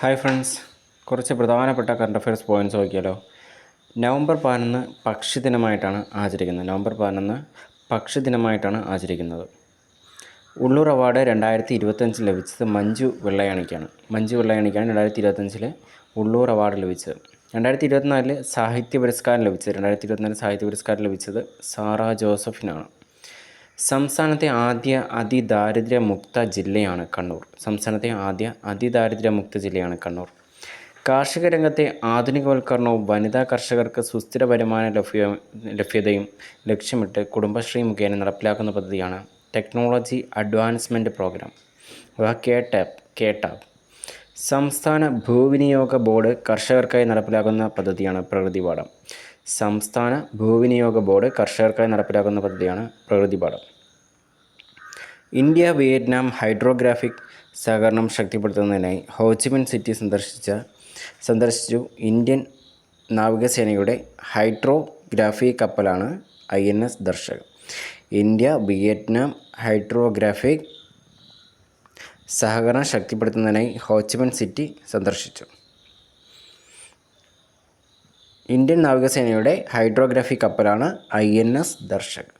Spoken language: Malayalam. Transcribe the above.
ഹായ് ഫ്രണ്ട്സ്, കുറച്ച് പ്രധാനപ്പെട്ട കറണ്ട് അഫയേഴ്സ് പോയിൻറ്റ്സ് നോക്കിയാലോ. നവംബർ 11 പക്ഷി ദിനമായിട്ടാണ് ആചരിക്കുന്നത്. ഉള്ളൂർ അവാർഡ് 2025 ലഭിച്ചത് മഞ്ജു വെള്ളയാണിക്കാണ്. 2025 ഉള്ളൂർ അവാർഡ് ലഭിച്ചത്. 2024 സാഹിത്യ പുരസ്കാരം ലഭിച്ചത് സാറ ജോസഫിനാണ്. സംസ്ഥാനത്തെ ആദ്യ അതിദാരിദ്ര്യമുക്ത ജില്ലയാണ് കണ്ണൂർ. കാർഷിക രംഗത്തെ ആധുനികവൽക്കരണവും വനിതാ കർഷകർക്ക് സുസ്ഥിര വരുമാന ലഭ്യതയും ലക്ഷ്യമിട്ട് കുടുംബശ്രീ മുഖേന നടപ്പിലാക്കുന്ന പദ്ധതിയാണ് ടെക്നോളജി അഡ്വാൻസ്മെൻറ്റ് പ്രോഗ്രാം അഥവാ കേടാപ്പ്. സംസ്ഥാന ഭൂവിനിയോഗ ബോർഡ് കർഷകർക്കായി നടപ്പിലാക്കുന്ന പദ്ധതിയാണ് പ്രഗതിപാഠം. ഇന്ത്യ വിയറ്റ്നാം ഹൈഡ്രോഗ്രാഫിക് സഹകരണം ശക്തിപ്പെടുത്തുന്നതിനായി ഹോച്ചിമിൻ സിറ്റി സന്ദർശിച്ചു. ഇന്ത്യൻ നാവികസേനയുടെ ഹൈഡ്രോഗ്രാഫി കപ്പലാണ് INS Darshak. India Vietnam hydrographic സഹകരണം ശക്തിപ്പെടുത്തുന്നതിനായി ഹോച്ചിമിൻ സിറ്റി സന്ദർശിച്ചു. ഇന്ത്യൻ നാവികസേനയുടെ ഹൈഡ്രോഗ്രാഫി കപ്പലാണ് INS ദർശക്.